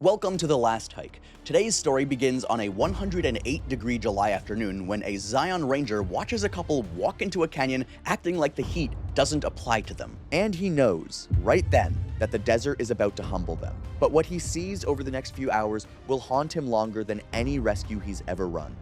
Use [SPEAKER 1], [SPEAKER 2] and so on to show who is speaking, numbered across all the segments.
[SPEAKER 1] Welcome to The Last Hike. Today's story begins on a 108-degree July afternoon when a Zion Ranger watches a couple walk into a canyon acting like the heat doesn't apply to them. And he knows, right then, that the desert is about to humble them. But what he sees over the next few hours will haunt him longer than any rescue he's ever run.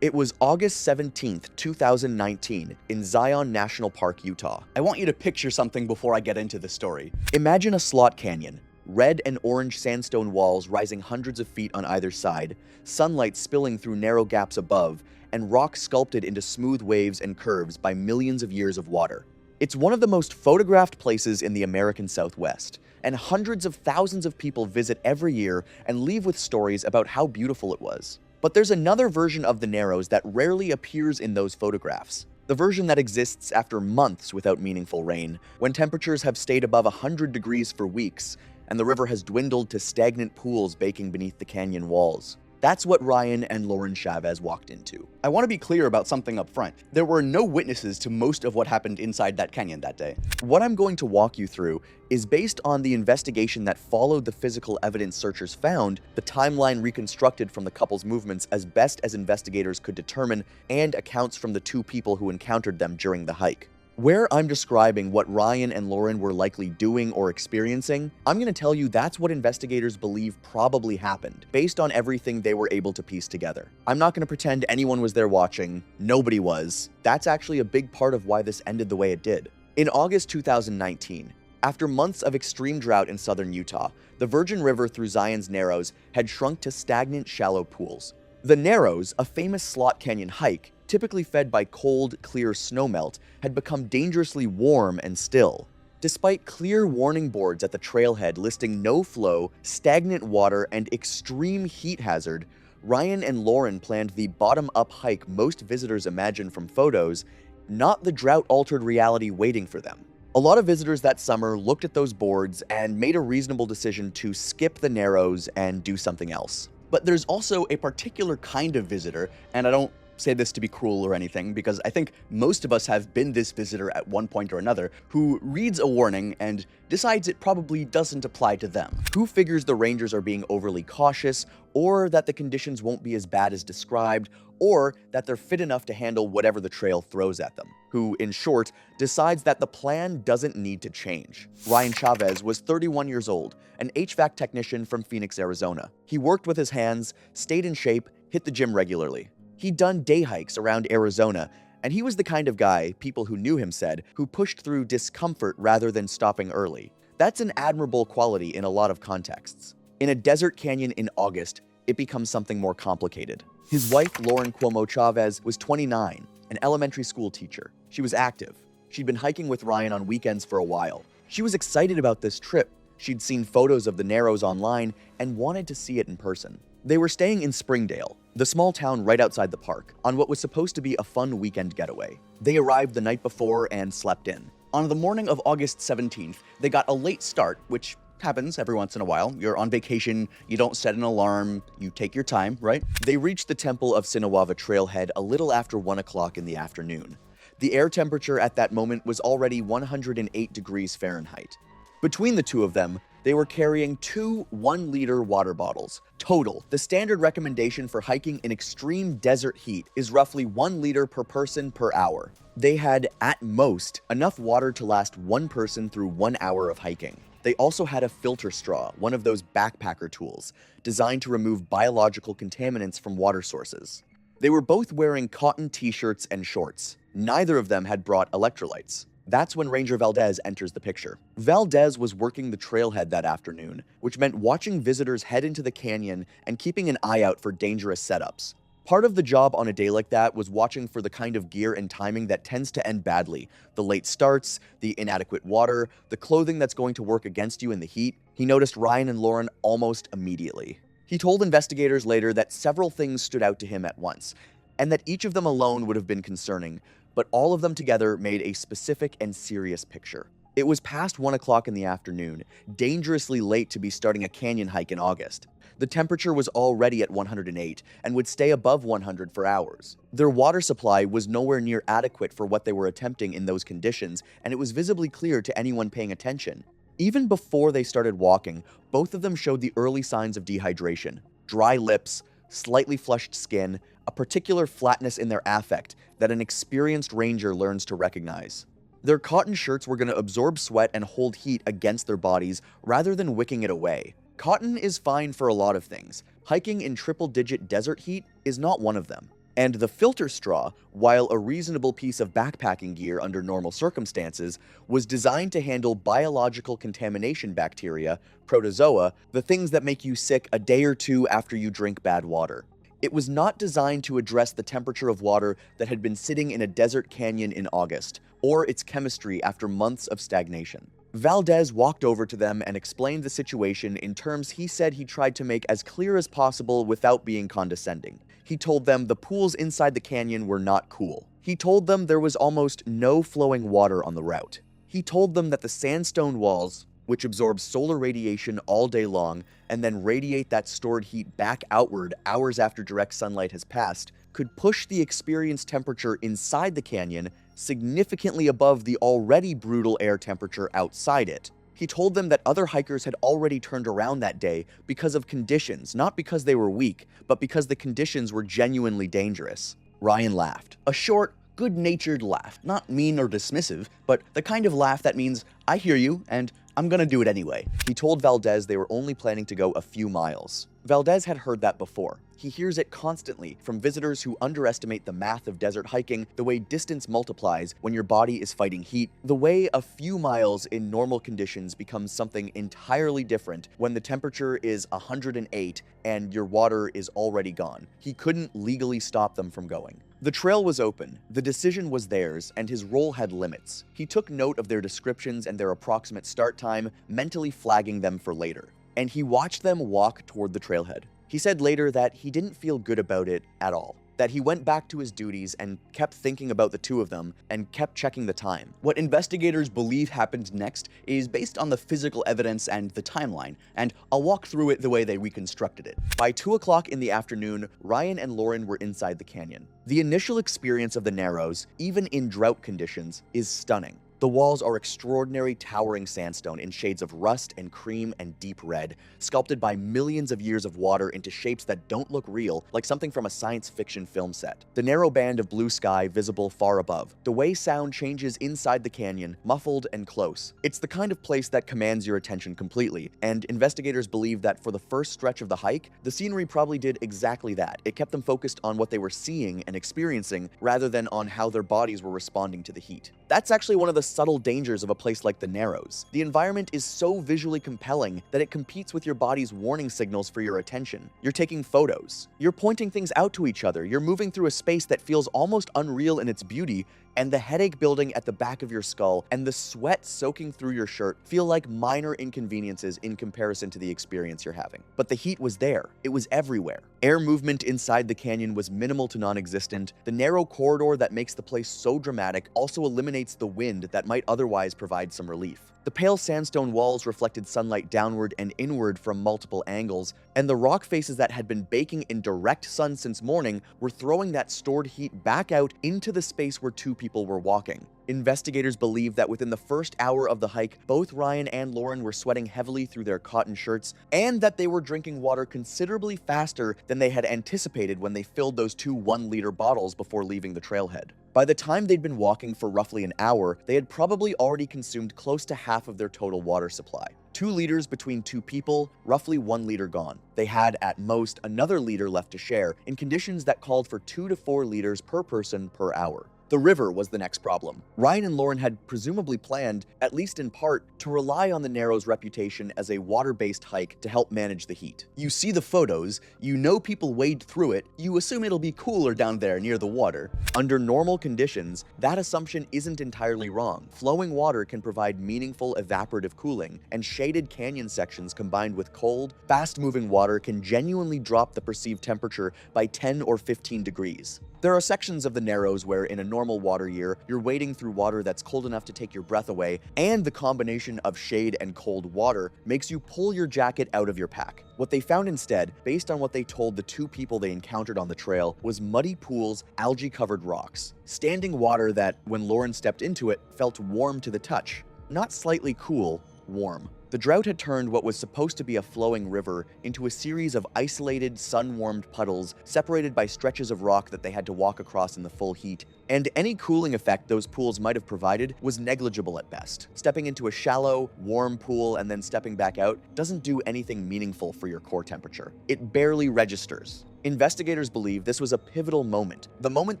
[SPEAKER 1] It was August 17th, 2019, in Zion National Park, Utah. I want you to picture something before I get into the story. Imagine a slot canyon, red and orange sandstone walls rising hundreds of feet on either side, sunlight spilling through narrow gaps above, and rock sculpted into smooth waves and curves by millions of years of water. It's one of the most photographed places in the American Southwest, and hundreds of thousands of people visit every year and leave with stories about how beautiful it was. But there's another version of the Narrows that rarely appears in those photographs. The version that exists after months without meaningful rain, when temperatures have stayed above 100 degrees for weeks, and the river has dwindled to stagnant pools baking beneath the canyon walls. That's what Ryan and Lauren Chavez walked into. I want to be clear about something up front. There were no witnesses to most of what happened inside that canyon that day. What I'm going to walk you through is based on the investigation that followed the physical evidence searchers found, the timeline reconstructed from the couple's movements as best as investigators could determine, and accounts from the two people who encountered them during the hike. Where I'm describing what Ryan and Lauren were likely doing or experiencing, I'm going to tell you that's what investigators believe probably happened, based on everything they were able to piece together. I'm not going to pretend anyone was there watching. Nobody was. That's actually a big part of why this ended the way it did. In August 2019, after months of extreme drought in southern Utah, the Virgin River through Zion's Narrows had shrunk to stagnant, shallow pools. The Narrows, a famous slot canyon hike, typically fed by cold, clear snowmelt, had become dangerously warm and still. Despite clear warning boards at the trailhead listing no flow, stagnant water, and extreme heat hazard, Ryan and Lauren planned the bottom-up hike most visitors imagine from photos, not the drought-altered reality waiting for them. A lot of visitors that summer looked at those boards and made a reasonable decision to skip the Narrows and do something else. But there's also a particular kind of visitor, and I don't say this to be cruel or anything, because I think most of us have been this visitor at one point or another, who reads a warning and decides it probably doesn't apply to them. Who figures the rangers are being overly cautious, or that the conditions won't be as bad as described, or that they're fit enough to handle whatever the trail throws at them. Who, in short, decides that the plan doesn't need to change. Ryan Chavez was 31 years old, an HVAC technician from Phoenix, Arizona. He worked with his hands, stayed in shape, hit the gym regularly. He'd done day hikes around Arizona, and he was the kind of guy, people who knew him said, who pushed through discomfort rather than stopping early. That's an admirable quality in a lot of contexts. In a desert canyon in August, it becomes something more complicated. His wife, Lauren Cuomo Chavez, was 29, an elementary school teacher. She was active. She'd been hiking with Ryan on weekends for a while. She was excited about this trip. She'd seen photos of the Narrows online and wanted to see it in person. They were staying in Springdale, the small town right outside the park, on what was supposed to be a fun weekend getaway. They arrived the night before and slept in. On the morning of August 17th, they got a late start, which happens every once in a while. You're on vacation, you don't set an alarm, you take your time, right? They reached the Temple of Sinawava trailhead a little after 1 o'clock in the afternoon. The air temperature at that moment was already 108 degrees Fahrenheit. Between the two of them, they were carrying two 1-liter water bottles. Total, the standard recommendation for hiking in extreme desert heat is roughly 1 liter per person per hour. They had, at most, enough water to last one person through 1 hour of hiking. They also had a filter straw, one of those backpacker tools, designed to remove biological contaminants from water sources. They were both wearing cotton t-shirts and shorts. Neither of them had brought electrolytes. That's when Ranger Valdez enters the picture. Valdez was working the trailhead that afternoon, which meant watching visitors head into the canyon and keeping an eye out for dangerous setups. Part of the job on a day like that was watching for the kind of gear and timing that tends to end badly. The late starts, the inadequate water, the clothing that's going to work against you in the heat. He noticed Ryan and Lauren almost immediately. He told investigators later that several things stood out to him at once, and that each of them alone would have been concerning, but all of them together made a specific and serious picture. It was past 1 o'clock in the afternoon, dangerously late to be starting a canyon hike in August. The temperature was already at 108 and would stay above 100 for hours. Their water supply was nowhere near adequate for what they were attempting in those conditions, and it was visibly clear to anyone paying attention. Even before they started walking, both of them showed the early signs of dehydration: dry lips, slightly flushed skin, a particular flatness in their affect that an experienced ranger learns to recognize. Their cotton shirts were going to absorb sweat and hold heat against their bodies rather than wicking it away. Cotton is fine for a lot of things. Hiking in triple-digit desert heat is not one of them. And the filter straw, while a reasonable piece of backpacking gear under normal circumstances, was designed to handle biological contamination bacteria, protozoa, the things that make you sick a day or two after you drink bad water. It was not designed to address the temperature of water that had been sitting in a desert canyon in August, or its chemistry after months of stagnation. Valdez walked over to them and explained the situation in terms he said he tried to make as clear as possible without being condescending. He told them the pools inside the canyon were not cool. He told them there was almost no flowing water on the route. He told them that the sandstone walls, which absorb solar radiation all day long and then radiate that stored heat back outward hours after direct sunlight has passed, could push the experienced temperature inside the canyon significantly above the already brutal air temperature outside it. He told them that other hikers had already turned around that day because of conditions, not because they were weak, but because the conditions were genuinely dangerous. Ryan laughed. A short, good-natured laugh, not mean or dismissive, but the kind of laugh that means, I hear you, and I'm gonna do it anyway. He told Valdez they were only planning to go a few miles. Valdez had heard that before. He hears it constantly from visitors who underestimate the math of desert hiking, the way distance multiplies when your body is fighting heat, the way a few miles in normal conditions becomes something entirely different when the temperature is 108 and your water is already gone. He couldn't legally stop them from going. The trail was open, the decision was theirs, and his role had limits. He took note of their descriptions and their approximate start time, mentally flagging them for later. And he watched them walk toward the trailhead. He said later that he didn't feel good about it at all, that he went back to his duties and kept thinking about the two of them and kept checking the time. What investigators believe happened next is based on the physical evidence and the timeline, and I'll walk through it the way they reconstructed it. By 2 o'clock in the afternoon, Ryan and Lauren were inside the canyon. The initial experience of the Narrows, even in drought conditions, is stunning. The walls are extraordinary towering sandstone in shades of rust and cream and deep red, sculpted by millions of years of water into shapes that don't look real, like something from a science fiction film set. The narrow band of blue sky visible far above. The way sound changes inside the canyon, muffled and close. It's the kind of place that commands your attention completely, and investigators believe that for the first stretch of the hike, the scenery probably did exactly that. It kept them focused on what they were seeing and experiencing, rather than on how their bodies were responding to the heat. That's actually one of the subtle dangers of a place like the Narrows. The environment is so visually compelling that it competes with your body's warning signals for your attention. You're taking photos. You're pointing things out to each other. You're moving through a space that feels almost unreal in its beauty, and the headache building at the back of your skull and the sweat soaking through your shirt feel like minor inconveniences in comparison to the experience you're having. But the heat was there. It was everywhere. Air movement inside the canyon was minimal to non-existent. The narrow corridor that makes the place so dramatic also eliminates the wind that might otherwise provide some relief. The pale sandstone walls reflected sunlight downward and inward from multiple angles, and the rock faces that had been baking in direct sun since morning were throwing that stored heat back out into the space where two people were walking. Investigators believe that within the first hour of the hike, both Ryan and Lauren were sweating heavily through their cotton shirts, and that they were drinking water considerably faster than they had anticipated when they filled those two 1-liter bottles before leaving the trailhead. By the time they'd been walking for roughly an hour, they had probably already consumed close to half of their total water supply. 2 liters between 2 people, roughly 1 liter gone. They had, at most, another liter left to share, in conditions that called for 2 to 4 liters per person per hour. The river was the next problem. Ryan and Lauren had presumably planned, at least in part, to rely on the Narrows' reputation as a water-based hike to help manage the heat. You see the photos, you know people wade through it, you assume it'll be cooler down there near the water. Under normal conditions, that assumption isn't entirely wrong. Flowing water can provide meaningful evaporative cooling, and shaded canyon sections combined with cold, fast-moving water can genuinely drop the perceived temperature by 10 or 15 degrees. There are sections of the Narrows where in a normal water year, you're wading through water that's cold enough to take your breath away, and the combination of shade and cold water makes you pull your jacket out of your pack. What they found instead, based on what they told the 2 people they encountered on the trail, was muddy pools, algae-covered rocks. Standing water that, when Lauren stepped into it, felt warm to the touch. Not slightly cool, warm. The drought had turned what was supposed to be a flowing river into a series of isolated, sun-warmed puddles separated by stretches of rock that they had to walk across in the full heat, and any cooling effect those pools might have provided was negligible at best. Stepping into a shallow, warm pool and then stepping back out doesn't do anything meaningful for your core temperature. It barely registers. Investigators believe this was a pivotal moment, the moment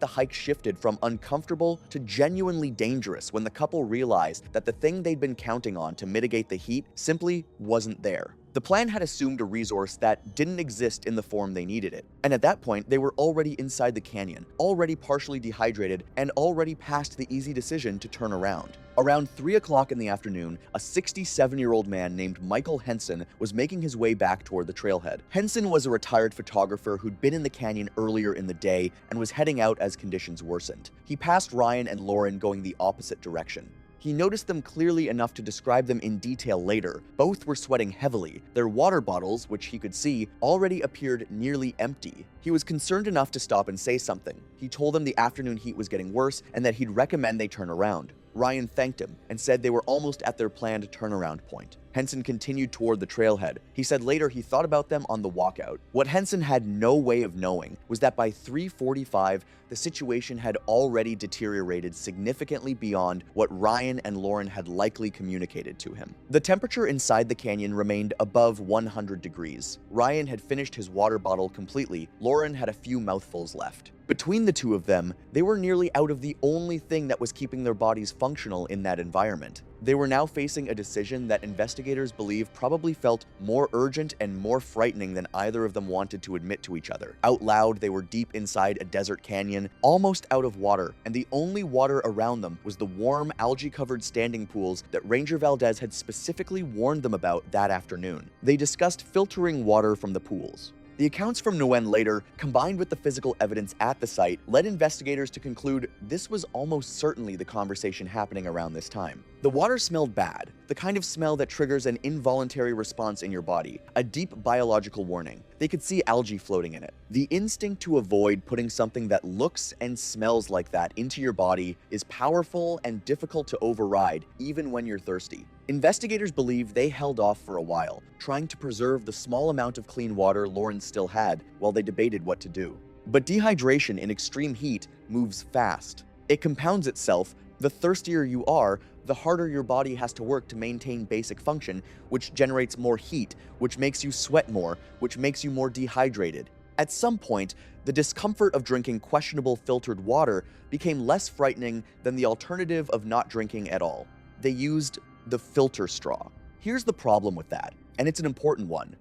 [SPEAKER 1] the hike shifted from uncomfortable to genuinely dangerous when the couple realized that the thing they'd been counting on to mitigate the heat simply wasn't there. The plan had assumed a resource that didn't exist in the form they needed it, and at that point they were already inside the canyon, already partially dehydrated, and already past the easy decision to turn around. Around 3 o'clock in the afternoon, a 67-year-old man named Michael Henson was making his way back toward the trailhead. Henson was a retired photographer who'd been in the canyon earlier in the day and was heading out as conditions worsened. He passed Ryan and Lauren going the opposite direction. He noticed them clearly enough to describe them in detail later. Both were sweating heavily. Their water bottles, which he could see, already appeared nearly empty. He was concerned enough to stop and say something. He told them the afternoon heat was getting worse and that he'd recommend they turn around. Ryan thanked him and said they were almost at their planned turnaround point. Henson continued toward the trailhead. He said later he thought about them on the walkout. What Henson had no way of knowing was that by 3:45, the situation had already deteriorated significantly beyond what Ryan and Lauren had likely communicated to him. The temperature inside the canyon remained above 100 degrees. Ryan had finished his water bottle completely. Lauren had a few mouthfuls left. Between the two of them, they were nearly out of the only thing that was keeping their bodies functional in that environment. They were now facing a decision that investigators believe probably felt more urgent and more frightening than either of them wanted to admit to each other. Out loud, they were deep inside a desert canyon, almost out of water, and the only water around them was the warm, algae-covered standing pools that Ranger Valdez had specifically warned them about that afternoon. They discussed filtering water from the pools. The accounts from Nguyen later, combined with the physical evidence at the site, led investigators to conclude this was almost certainly the conversation happening around this time. The water smelled bad, the kind of smell that triggers an involuntary response in your body, a deep biological warning. They could see algae floating in it. The instinct to avoid putting something that looks and smells like that into your body is powerful and difficult to override, even when you're thirsty. Investigators believe they held off for a while, trying to preserve the small amount of clean water Lauren still had while they debated what to do. But dehydration in extreme heat moves fast. It compounds itself. The thirstier you are, the harder your body has to work to maintain basic function, which generates more heat, which makes you sweat more, which makes you more dehydrated. At some point, the discomfort of drinking questionable filtered water became less frightening than the alternative of not drinking at all. They used the filter straw. Here's the problem with that, and it's an important one.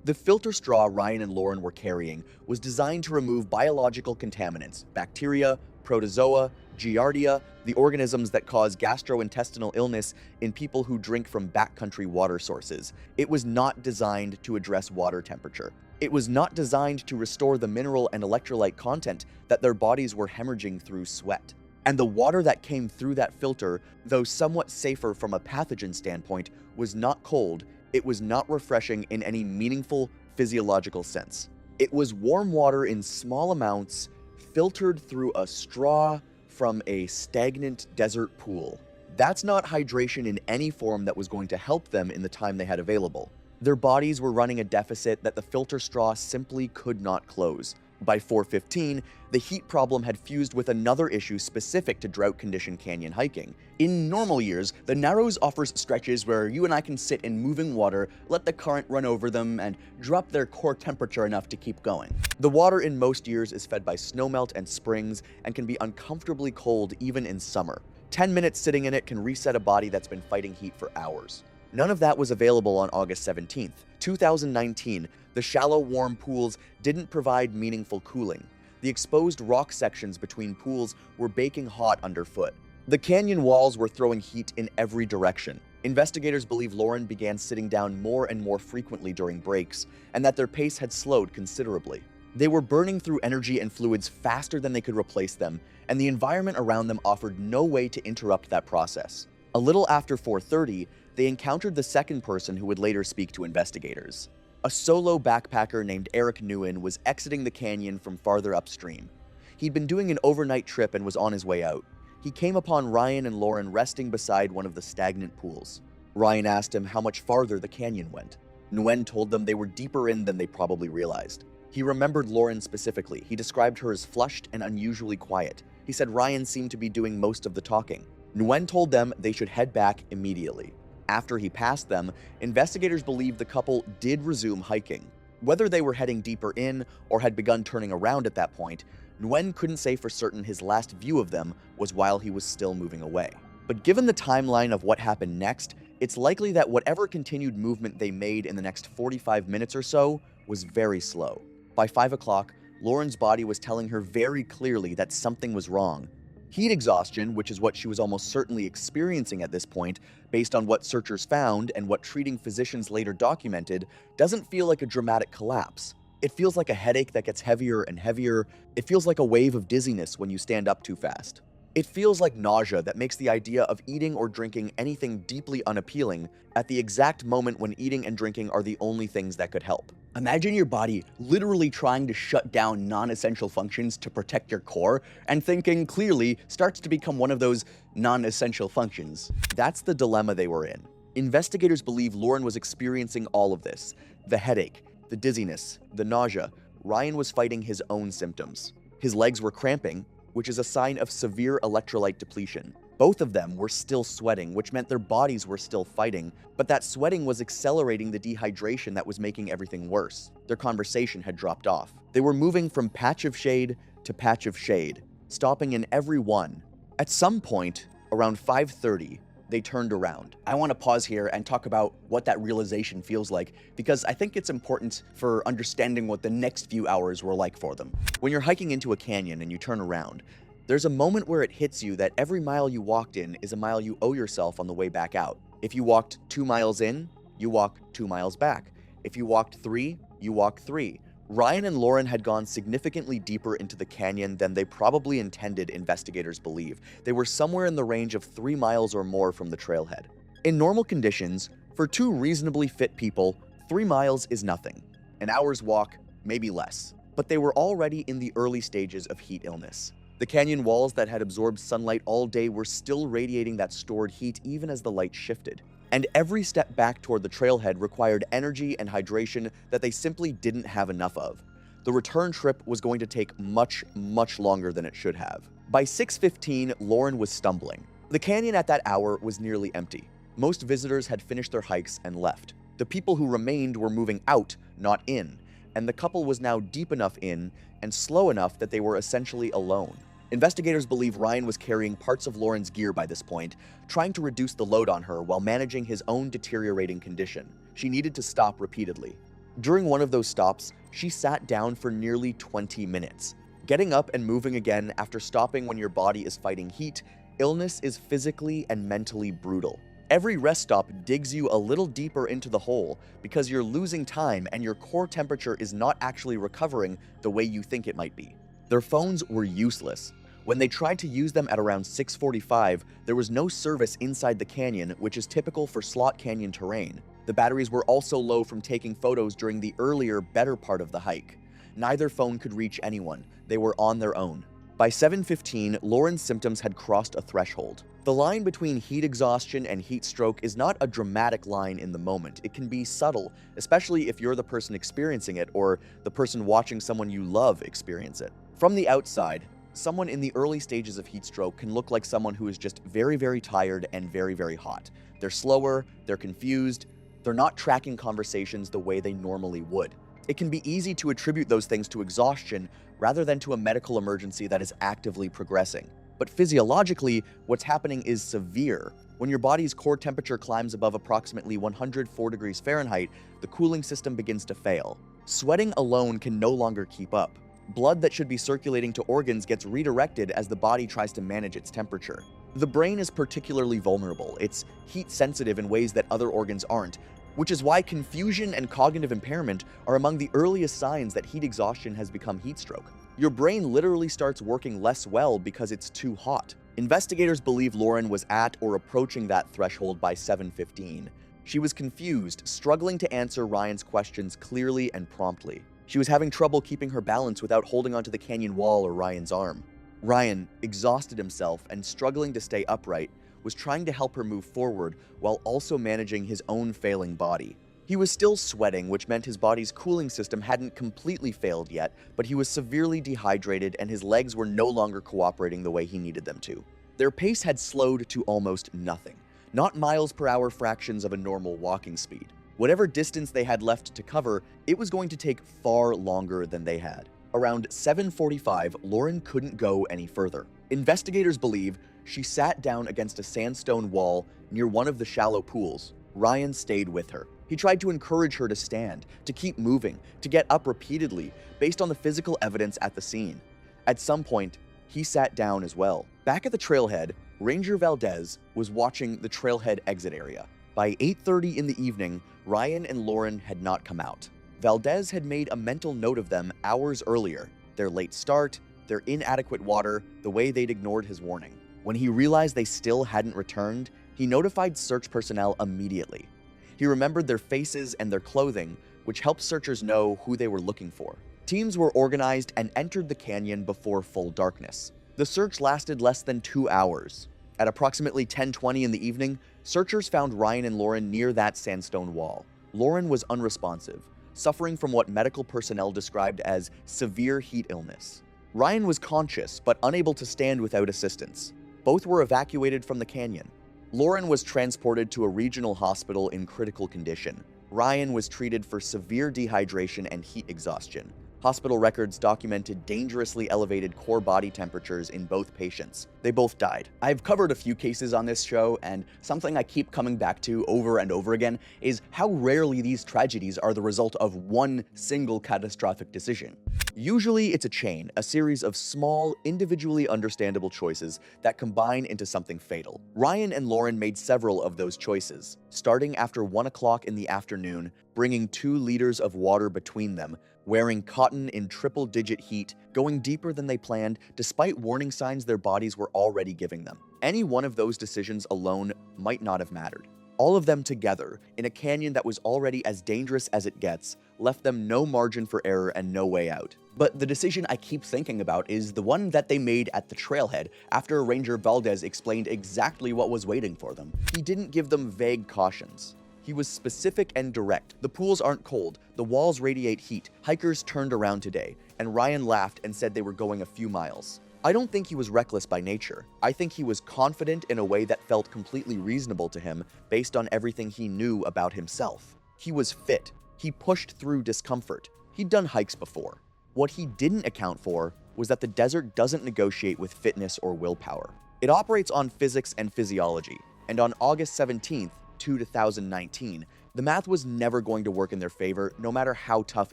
[SPEAKER 1] The filter straw Ryan and Lauren were carrying was designed to remove biological contaminants, bacteria, protozoa, giardia, the organisms that cause gastrointestinal illness in people who drink from backcountry water sources. It was not designed to address water temperature. It was not designed to restore the mineral and electrolyte content that their bodies were hemorrhaging through sweat. And the water that came through that filter, though somewhat safer from a pathogen standpoint, was not cold. It was not refreshing in any meaningful physiological sense. It was warm water in small amounts, filtered through a straw from a stagnant desert pool. That's not hydration in any form that was going to help them in the time they had available. Their bodies were running a deficit that the filter straw simply could not close. By 4:15, the heat problem had fused with another issue specific to drought-conditioned canyon hiking. In normal years, the Narrows offers stretches where you and I can sit in moving water, let the current run over them, and drop their core temperature enough to keep going. The water in most years is fed by snowmelt and springs and can be uncomfortably cold even in summer. 10 minutes sitting in it can reset a body that's been fighting heat for hours. None of that was available on August 17th, 2019. The shallow, warm pools didn't provide meaningful cooling. The exposed rock sections between pools were baking hot underfoot. The canyon walls were throwing heat in every direction. Investigators believe Lauren began sitting down more and more frequently during breaks, and that their pace had slowed considerably. They were burning through energy and fluids faster than they could replace them, and the environment around them offered no way to interrupt that process. A little after 4:30, they encountered the second person who would later speak to investigators. A solo backpacker named Eric Nguyen was exiting the canyon from farther upstream. He'd been doing an overnight trip and was on his way out. He came upon Ryan and Lauren resting beside one of the stagnant pools. Ryan asked him how much farther the canyon went. Nguyen told them they were deeper in than they probably realized. He remembered Lauren specifically. He described her as flushed and unusually quiet. He said Ryan seemed to be doing most of the talking. Nguyen told them they should head back immediately. After he passed them, investigators believe the couple did resume hiking. Whether they were heading deeper in or had begun turning around at that point, Nguyen couldn't say for certain his last view of them was while he was still moving away. But given the timeline of what happened next, it's likely that whatever continued movement they made in the next 45 minutes or so was very slow. By 5 o'clock, Lauren's body was telling her very clearly that something was wrong. Heat exhaustion, which is what she was almost certainly experiencing at this point, based on what searchers found and what treating physicians later documented, doesn't feel like a dramatic collapse. It feels like a headache that gets heavier and heavier. It feels like a wave of dizziness when you stand up too fast. It feels like nausea that makes the idea of eating or drinking anything deeply unappealing at the exact moment when eating and drinking are the only things that could help. Imagine your body literally trying to shut down non-essential functions to protect your core, and thinking clearly starts to become one of those non-essential functions. That's the dilemma they were in. Investigators believe Lauren was experiencing all of this: the headache, the dizziness, the nausea. Ryan was fighting his own symptoms. His legs were cramping, which is a sign of severe electrolyte depletion. Both of them were still sweating, which meant their bodies were still fighting, but that sweating was accelerating the dehydration that was making everything worse. Their conversation had dropped off. They were moving from patch of shade to patch of shade, stopping in every one. At some point, around 5:30, they turned around. I want to pause here and talk about what that realization feels like, because I think it's important for understanding what the next few hours were like for them. When you're hiking into a canyon and you turn around, there's a moment where it hits you that every mile you walked in is a mile you owe yourself on the way back out. If you walked 2 miles in, you walk 2 miles back. If you walked 3, you walk 3. Ryan and Lauren had gone significantly deeper into the canyon than they probably intended, investigators believe. They were somewhere in the range of 3 miles or more from the trailhead. In normal conditions, for two reasonably fit people, 3 miles is nothing. An hour's walk, maybe less. But they were already in the early stages of heat illness. The canyon walls that had absorbed sunlight all day were still radiating that stored heat even as the light shifted. And every step back toward the trailhead required energy and hydration that they simply didn't have enough of. The return trip was going to take much, much longer than it should have. By 6:15, Lauren was stumbling. The canyon at that hour was nearly empty. Most visitors had finished their hikes and left. The people who remained were moving out, not in, and the couple was now deep enough in and slow enough that they were essentially alone. Investigators believe Ryan was carrying parts of Lauren's gear by this point, trying to reduce the load on her while managing his own deteriorating condition. She needed to stop repeatedly. During one of those stops, she sat down for nearly 20 minutes. Getting up and moving again after stopping when your body is fighting heat, illness is physically and mentally brutal. Every rest stop digs you a little deeper into the hole because you're losing time and your core temperature is not actually recovering the way you think it might be. Their phones were useless. When they tried to use them at around 6:45, there was no service inside the canyon, which is typical for slot canyon terrain. The batteries were also low from taking photos during the earlier, better part of the hike. Neither phone could reach anyone. They were on their own. By 7:15, Lauren's symptoms had crossed a threshold. The line between heat exhaustion and heat stroke is not a dramatic line in the moment. It can be subtle, especially if you're the person experiencing it or the person watching someone you love experience it. From the outside, someone in the early stages of heat stroke can look like someone who is just very, very tired and very, very hot. They're slower, they're confused, they're not tracking conversations the way they normally would. It can be easy to attribute those things to exhaustion rather than to a medical emergency that is actively progressing. But physiologically, what's happening is severe. When your body's core temperature climbs above approximately 104 degrees Fahrenheit, the cooling system begins to fail. Sweating alone can no longer keep up. Blood that should be circulating to organs gets redirected as the body tries to manage its temperature. The brain is particularly vulnerable. It's heat sensitive in ways that other organs aren't, which is why confusion and cognitive impairment are among the earliest signs that heat exhaustion has become heat stroke. Your brain literally starts working less well because it's too hot. Investigators believe Lauren was at or approaching that threshold by 7:15. She was confused, struggling to answer Ryan's questions clearly and promptly. She was having trouble keeping her balance without holding onto the canyon wall or Ryan's arm. Ryan, exhausted himself and struggling to stay upright, was trying to help her move forward while also managing his own failing body. He was still sweating, which meant his body's cooling system hadn't completely failed yet, but he was severely dehydrated and his legs were no longer cooperating the way he needed them to. Their pace had slowed to almost nothing, not miles per hour fractions of a normal walking speed. Whatever distance they had left to cover, it was going to take far longer than they had. Around 7:45, Lauren couldn't go any further. Investigators believe she sat down against a sandstone wall near one of the shallow pools. Ryan stayed with her. He tried to encourage her to stand, to keep moving, to get up repeatedly, based on the physical evidence at the scene. At some point, he sat down as well. Back at the trailhead, Ranger Valdez was watching the trailhead exit area. By 8:30 in the evening, Ryan and Lauren had not come out. Valdez had made a mental note of them hours earlier, their late start, their inadequate water, the way they'd ignored his warning. When he realized they still hadn't returned, he notified search personnel immediately. He remembered their faces and their clothing, which helped searchers know who they were looking for. Teams were organized and entered the canyon before full darkness. The search lasted less than 2 hours. At approximately 10:20 in the evening, searchers found Ryan and Lauren near that sandstone wall. Lauren was unresponsive, suffering from what medical personnel described as severe heat illness. Ryan was conscious, but unable to stand without assistance. Both were evacuated from the canyon. Lauren was transported to a regional hospital in critical condition. Ryan was treated for severe dehydration and heat exhaustion. Hospital records documented dangerously elevated core body temperatures in both patients. They both died. I've covered a few cases on this show, and something I keep coming back to over and over again is how rarely these tragedies are the result of one single catastrophic decision. Usually it's a chain, a series of small, individually understandable choices that combine into something fatal. Ryan and Lauren made several of those choices, starting after 1 o'clock in the afternoon, bringing 2 liters of water between them, wearing cotton in triple-digit heat, going deeper than they planned despite warning signs their bodies were already giving them. Any one of those decisions alone might not have mattered. All of them together, in a canyon that was already as dangerous as it gets, left them no margin for error and no way out. But the decision I keep thinking about is the one that they made at the trailhead after Ranger Valdez explained exactly what was waiting for them. He didn't give them vague cautions. He was specific and direct. The pools aren't cold, the walls radiate heat, hikers turned around today, and Ryan laughed and said they were going a few miles. I don't think he was reckless by nature. I think he was confident in a way that felt completely reasonable to him based on everything he knew about himself. He was fit. He pushed through discomfort. He'd done hikes before. What he didn't account for was that the desert doesn't negotiate with fitness or willpower. It operates on physics and physiology, and on August 17th, 2019, the math was never going to work in their favor, no matter how tough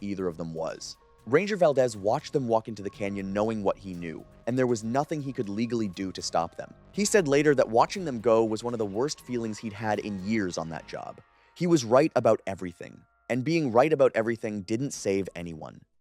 [SPEAKER 1] either of them was. Ranger Valdez watched them walk into the canyon knowing what he knew, and there was nothing he could legally do to stop them. He said later that watching them go was one of the worst feelings he'd had in years on that job. He was right about everything, and being right about everything didn't save anyone.